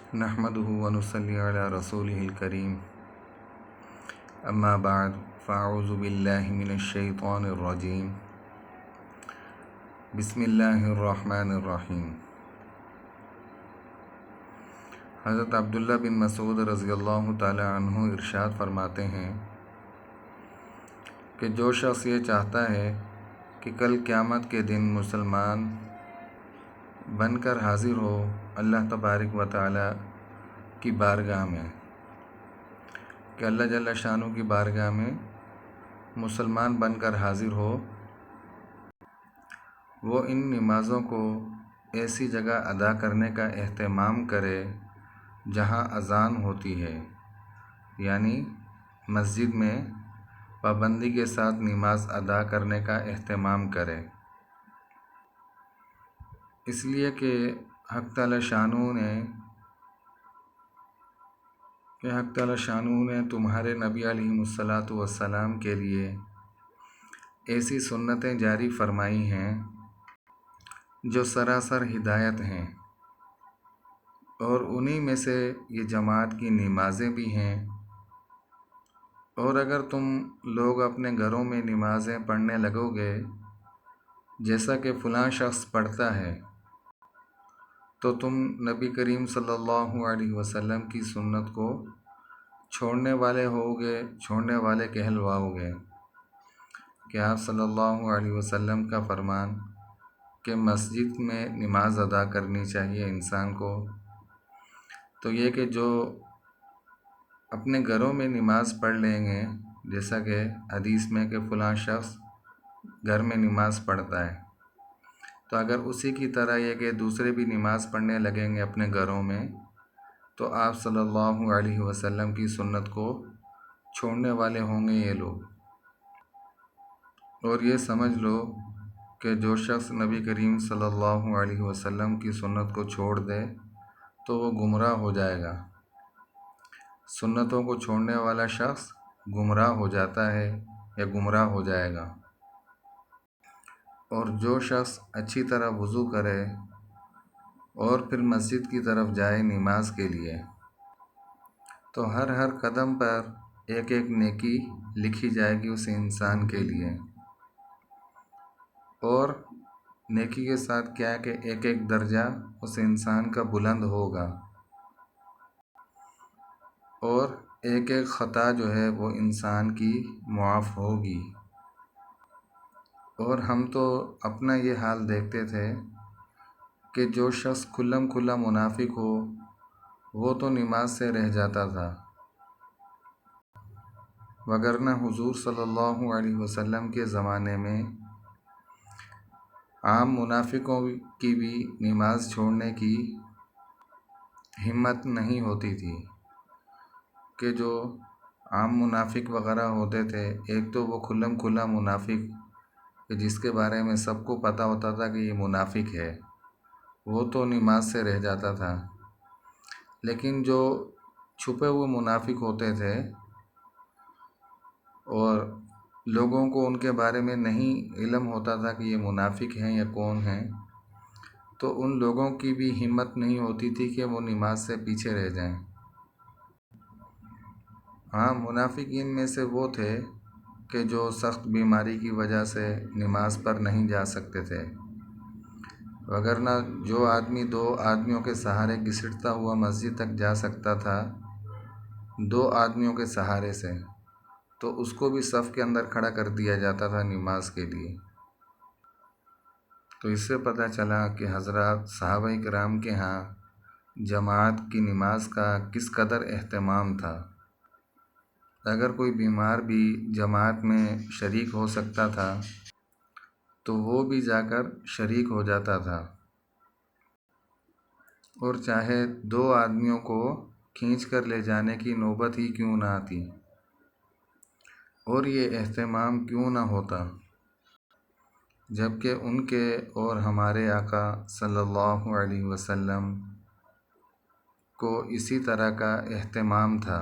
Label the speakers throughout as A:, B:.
A: نحمده ونصلي على رسوله الكريم اما بعد فاعوذ باللہ من الشیطان الرجیم بسم اللہ الرحمن الرحیم۔ حضرت عبداللہ بن مسعود رضی اللہ تعالی عنہ ارشاد فرماتے ہیں کہ جو شخص یہ چاہتا ہے کہ کل قیامت کے دن مسلمان بن کر حاضر ہو اللہ تبارک و تعالی کی بارگاہ میں، کہ اللہ جل شانہ کی بارگاہ میں مسلمان بن کر حاضر ہو، وہ ان نمازوں کو ایسی جگہ ادا کرنے کا اہتمام کرے جہاں اذان ہوتی ہے، یعنی مسجد میں پابندی کے ساتھ نماز ادا کرنے کا اہتمام کرے، اس لیے کہ حق تعالی شانہ نے تمہارے نبی علیہ الصلاۃ والسلام کے لیے ایسی سنتیں جاری فرمائی ہیں جو سراسر ہدایت ہیں، اور انہی میں سے یہ جماعت کی نمازیں بھی ہیں۔ اور اگر تم لوگ اپنے گھروں میں نمازیں پڑھنے لگو گے جیسا کہ فلاں شخص پڑھتا ہے، تو تم نبی کریم صلی اللہ علیہ وسلم کی سنت کو چھوڑنے والے کہلواؤ گے، کہ آپ صلی اللہ علیہ وسلم کا فرمان کہ مسجد میں نماز ادا کرنی چاہیے انسان کو، تو یہ کہ جو اپنے گھروں میں نماز پڑھ لیں گے، جیسا کہ حدیث میں کہ فلاں شخص گھر میں نماز پڑھتا ہے، تو اگر اسی کی طرح یہ کہ دوسرے بھی نماز پڑھنے لگیں گے اپنے گھروں میں، تو آپ صلی اللہ علیہ وسلم کی سنت کو چھوڑنے والے ہوں گے یہ لوگ۔ اور یہ سمجھ لو کہ جو شخص نبی کریم صلی اللہ علیہ وسلم کی سنت کو چھوڑ دے تو وہ گمراہ ہو جائے گا۔ سنتوں کو چھوڑنے والا شخص گمراہ ہو جاتا ہے یا گمراہ ہو جائے گا۔ اور جو شخص اچھی طرح وضو کرے اور پھر مسجد کی طرف جائے نماز کے لیے، تو ہر قدم پر ایک ایک نیکی لکھی جائے گی اس انسان کے لیے، اور نیکی کے ساتھ کیا ہے کہ ایک ایک درجہ اس انسان کا بلند ہوگا، اور ایک ایک خطا جو ہے وہ انسان کی معاف ہوگی۔ اور ہم تو اپنا یہ حال دیکھتے تھے کہ جو شخص کھلا منافق ہو وہ تو نماز سے رہ جاتا تھا، وگرنہ حضور صلی اللہ علیہ وسلم کے زمانے میں عام منافقوں کی بھی نماز چھوڑنے کی ہمت نہیں ہوتی تھی، کہ جو عام منافق وغیرہ ہوتے تھے، ایک تو وہ کھلا منافق کہ جس کے بارے میں سب کو پتہ ہوتا تھا کہ یہ منافق ہے، وہ تو نماز سے رہ جاتا تھا، لیکن جو چھپے ہوئے منافق ہوتے تھے اور لوگوں کو ان کے بارے میں نہیں علم ہوتا تھا کہ یہ منافق ہیں یا کون ہیں، تو ان لوگوں کی بھی ہمت نہیں ہوتی تھی کہ وہ نماز سے پیچھے رہ جائیں۔ ہاں، منافقین میں سے وہ تھے کہ جو سخت بیماری کی وجہ سے نماز پر نہیں جا سکتے تھے، وگرنہ جو آدمی 2 آدمیوں کے سہارے گھسٹتا ہوا مسجد تک جا سکتا تھا 2 آدمیوں کے سہارے سے، تو اس کو بھی صف کے اندر کھڑا کر دیا جاتا تھا نماز کے لیے۔ تو اس سے پتہ چلا کہ حضرات صحابہ کرام کے ہاں جماعت کی نماز کا کس قدر اہتمام تھا۔ اگر کوئی بیمار بھی جماعت میں شریک ہو سکتا تھا تو وہ بھی جا کر شریک ہو جاتا تھا، اور چاہے 2 آدمیوں کو کھینچ کر لے جانے کی نوبت ہی کیوں نہ آتی، اور یہ اہتمام کیوں نہ ہوتا، جبکہ ان کے اور ہمارے آقا صلی اللہ علیہ وسلم کو اسی طرح کا اہتمام تھا۔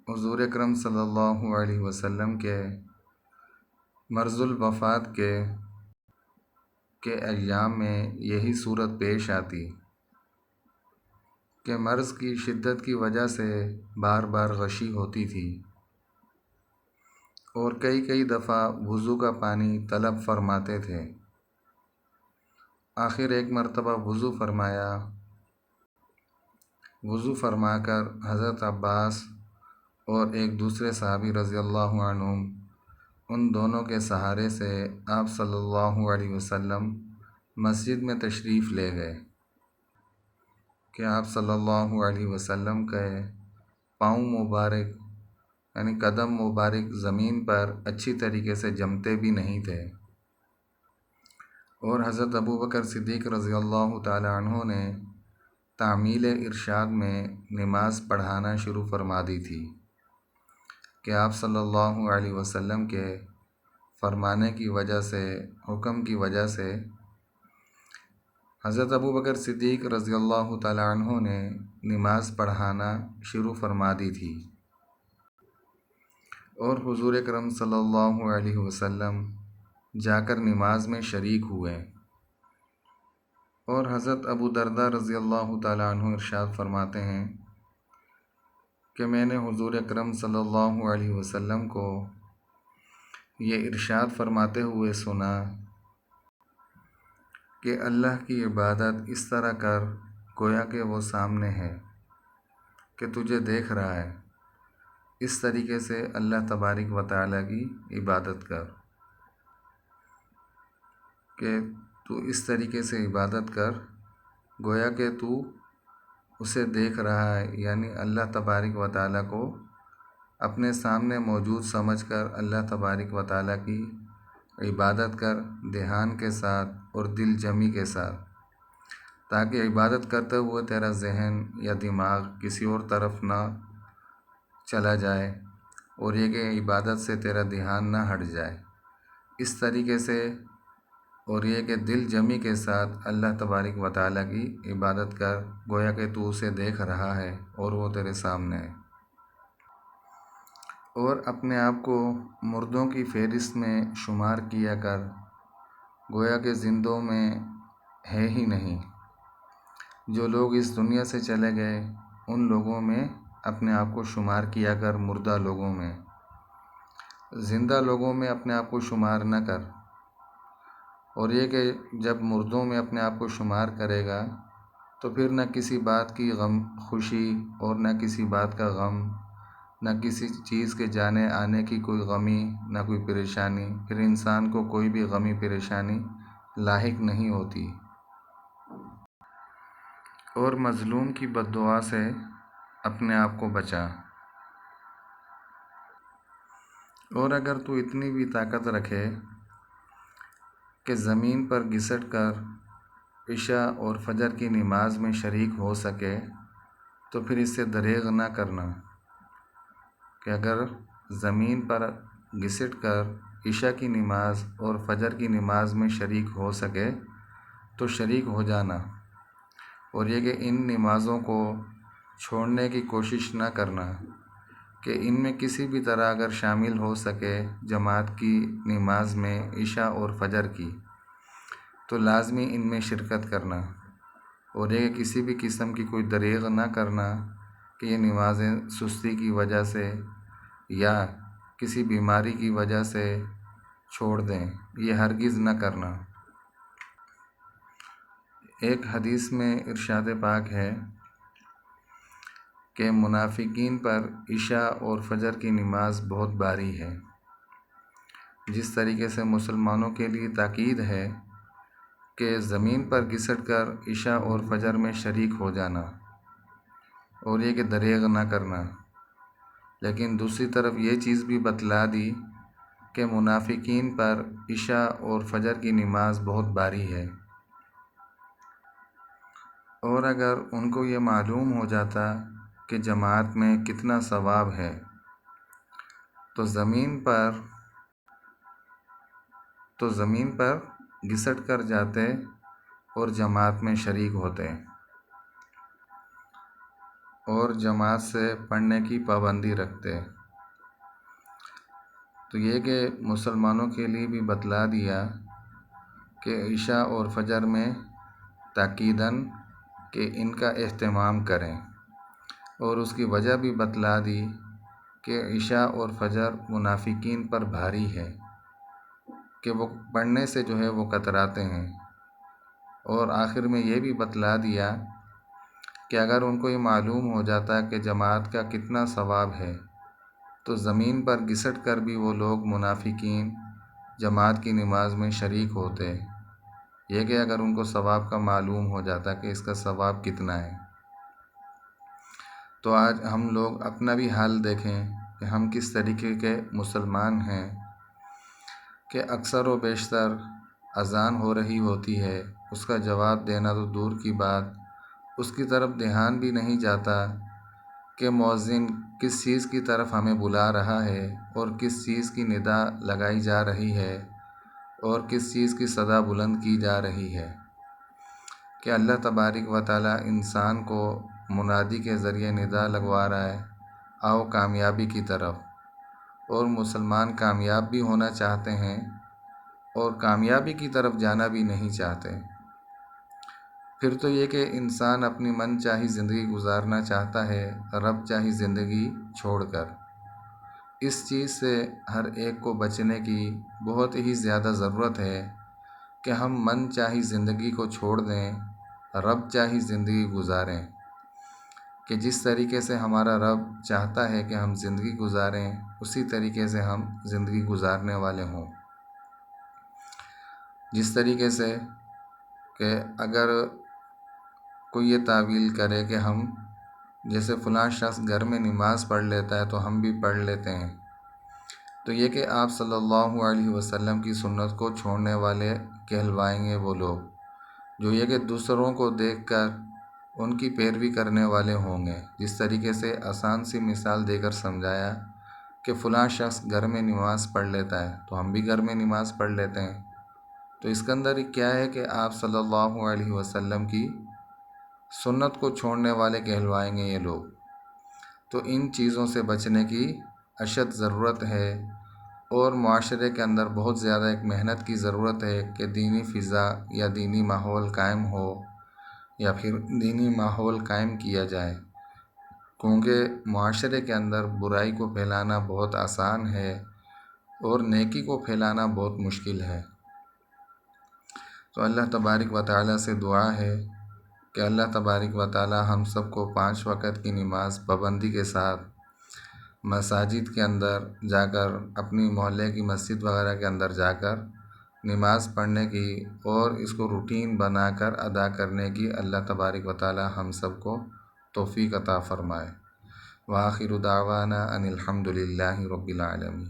A: حضور اکرم صلی اللہ علیہ وسلم کے مرض الوفات کے ایام میں یہی صورت پیش آتی کہ مرض کی شدت کی وجہ سے بار بار غشی ہوتی تھی اور کئی کئی دفعہ وضو کا پانی طلب فرماتے تھے۔ آخر ایک مرتبہ وضو فرما کر حضرت عباس اور ایک دوسرے صحابی رضی اللہ عنہم ان دونوں کے سہارے سے آپ صلی اللہ علیہ وسلم مسجد میں تشریف لے گئے کہ آپ صلی اللہ علیہ وسلم کے پاؤں مبارک یعنی قدم مبارک زمین پر اچھی طریقے سے جمتے بھی نہیں تھے، اور حضرت ابوبکر صدیق رضی اللہ تعالی عنہ نے تعمیل ارشاد میں نماز پڑھانا شروع فرما دی تھی کہ آپ صلی اللہ علیہ وسلم کے فرمانے کی وجہ سے، حکم کی وجہ سے حضرت ابوبکر صدیق رضی اللہ تعالی عنہ نے نماز پڑھانا شروع فرما دی تھی، اور حضور اکرم صلی اللہ علیہ وسلم جا کر نماز میں شریک ہوئے، اور حضرت ابو درداء رضی اللہ تعالی عنہ ارشاد فرماتے ہیں کہ میں نے حضور اکرم صلی اللہ علیہ وسلم کو یہ ارشاد فرماتے ہوئے سنا کہ اللہ کی عبادت اس طرح کر گویا کہ وہ سامنے ہے، کہ تجھے دیکھ رہا ہے، اس طریقے سے اللہ تبارک و تعالیٰ کی عبادت کر، کہ تو اس طریقے سے عبادت کر گویا کہ تو اسے دیکھ رہا ہے، یعنی اللہ تبارک و تعالیٰ کو اپنے سامنے موجود سمجھ کر اللہ تبارک و تعالیٰ کی عبادت کر دھیان کے ساتھ اور دل جمی کے ساتھ، تاکہ عبادت کرتے ہوئے تیرا ذہن یا دماغ کسی اور طرف نہ چلا جائے، اور یہ کہ عبادت سے تیرا دھیان نہ ہٹ جائے، اس طریقے سے، اور یہ کہ دل جمی کے ساتھ اللہ تبارک و تعالیٰ کی عبادت کر گویا کہ تو اسے دیکھ رہا ہے اور وہ تیرے سامنے ہے، اور اپنے آپ کو مردوں کی فہرست میں شمار کیا کر گویا کہ زندوں میں ہے ہی نہیں، جو لوگ اس دنیا سے چلے گئے ان لوگوں میں اپنے آپ کو شمار کیا کر، مردہ لوگوں میں، زندہ لوگوں میں اپنے آپ کو شمار نہ کر، اور یہ کہ جب مردوں میں اپنے آپ کو شمار کرے گا تو پھر نہ کسی بات کی خوشی اور نہ کسی بات کا غم، نہ کسی چیز کے جانے آنے کی کوئی غمی، نہ کوئی پریشانی، پھر انسان کو کوئی بھی غمی پریشانی لاحق نہیں ہوتی، اور مظلوم کی بد دعا سے اپنے آپ کو بچا، اور اگر تو اتنی بھی طاقت رکھے کہ زمین پر گھسٹ کر عشاء اور فجر کی نماز میں شریک ہو سکے تو پھر اس سے دریغ نہ کرنا، کہ اگر زمین پر گھسٹ کر عشاء کی نماز اور فجر کی نماز میں شریک ہو سکے تو شریک ہو جانا، اور یہ کہ ان نمازوں کو چھوڑنے کی کوشش نہ کرنا، کہ ان میں کسی بھی طرح اگر شامل ہو سکے جماعت کی نماز میں عشاء اور فجر کی تو لازمی ان میں شرکت کرنا، اور یہ کسی بھی قسم کی کوئی دریغ نہ کرنا کہ یہ نمازیں سستی کی وجہ سے یا کسی بیماری کی وجہ سے چھوڑ دیں، یہ ہرگز نہ کرنا۔ ایک حدیث میں ارشاد پاک ہے کہ منافقین پر عشاء اور فجر کی نماز بہت بھاری ہے، جس طریقے سے مسلمانوں کے لیے تاکید ہے کہ زمین پر گھسٹ کر عشاء اور فجر میں شریک ہو جانا، اور یہ کہ دریغ نہ کرنا، لیکن دوسری طرف یہ چیز بھی بتلا دی کہ منافقین پر عشاء اور فجر کی نماز بہت بھاری ہے، اور اگر ان کو یہ معلوم ہو جاتا کہ جماعت میں کتنا ثواب ہے تو زمین پر گھسٹ کر جاتے اور جماعت میں شریک ہوتے اور جماعت سے پڑھنے کی پابندی رکھتے۔ تو یہ کہ مسلمانوں کے لیے بھی بتلا دیا کہ عشاء اور فجر میں تاکیداً کہ ان کا اہتمام کریں، اور اس کی وجہ بھی بتلا دی کہ عشاء اور فجر منافقین پر بھاری ہے کہ وہ پڑھنے سے جو ہے وہ کتراتے ہیں، اور آخر میں یہ بھی بتلا دیا کہ اگر ان کو یہ معلوم ہو جاتا کہ جماعت کا کتنا ثواب ہے تو زمین پر گھسٹ کر بھی وہ لوگ منافقین جماعت کی نماز میں شریک ہوتے، یہ کہ اگر ان کو ثواب کا معلوم ہو جاتا کہ اس کا ثواب کتنا ہے۔ تو آج ہم لوگ اپنا بھی حال دیکھیں کہ ہم کس طریقے کے مسلمان ہیں کہ اکثر و بیشتر اذان ہو رہی ہوتی ہے، اس کا جواب دینا تو دور کی بات، اس کی طرف دھیان بھی نہیں جاتا کہ مؤذن کس چیز کی طرف ہمیں بلا رہا ہے اور کس چیز کی ندا لگائی جا رہی ہے اور کس چیز کی صدا بلند کی جا رہی ہے، کہ اللہ تبارک و تعالی انسان کو منادی کے ذریعے ندا لگوا رہا ہے، آؤ کامیابی کی طرف، اور مسلمان کامیاب بھی ہونا چاہتے ہیں اور کامیابی کی طرف جانا بھی نہیں چاہتے۔ پھر تو یہ کہ انسان اپنی من چاہی زندگی گزارنا چاہتا ہے رب چاہی زندگی چھوڑ کر، اس چیز سے ہر ایک کو بچنے کی بہت ہی زیادہ ضرورت ہے کہ ہم من چاہی زندگی کو چھوڑ دیں، رب چاہی زندگی گزاریں، کہ جس طریقے سے ہمارا رب چاہتا ہے کہ ہم زندگی گزاریں اسی طریقے سے ہم زندگی گزارنے والے ہوں۔ جس طریقے سے کہ اگر کوئی یہ تعویل کرے کہ ہم جیسے فلاں شخص گھر میں نماز پڑھ لیتا ہے تو ہم بھی پڑھ لیتے ہیں، تو یہ کہ آپ صلی اللہ علیہ وسلم کی سنت کو چھوڑنے والے کہلوائیں گے وہ لوگ، جو یہ کہ دوسروں کو دیکھ کر ان کی پیروی کرنے والے ہوں گے۔ جس طریقے سے آسان سی مثال دے کر سمجھایا کہ فلاں شخص گھر میں نماز پڑھ لیتا ہے تو ہم بھی گھر میں نماز پڑھ لیتے ہیں، تو اس کے اندر کیا ہے کہ آپ صلی اللہ علیہ وسلم کی سنت کو چھوڑنے والے کہلوائیں گے یہ لوگ۔ تو ان چیزوں سے بچنے کی اشد ضرورت ہے، اور معاشرے کے اندر بہت زیادہ ایک محنت کی ضرورت ہے کہ دینی فضا یا دینی ماحول قائم ہو، یا پھر دینی ماحول قائم کیا جائے، کیونکہ معاشرے کے اندر برائی کو پھیلانا بہت آسان ہے اور نیکی کو پھیلانا بہت مشکل ہے۔ تو اللہ تبارک و تعالیٰ سے دعا ہے کہ اللہ تبارک و تعالیٰ ہم سب کو 5 وقت کی نماز پابندی کے ساتھ مساجد کے اندر جا کر، اپنی محلے کی مسجد وغیرہ کے اندر جا کر نماز پڑھنے کی اور اس کو روٹین بنا کر ادا کرنے کی اللہ تبارک و تعالی ہم سب کو توفیق عطا فرمائے۔ وآخر دعوانا ان الحمد للہ رب العالمین۔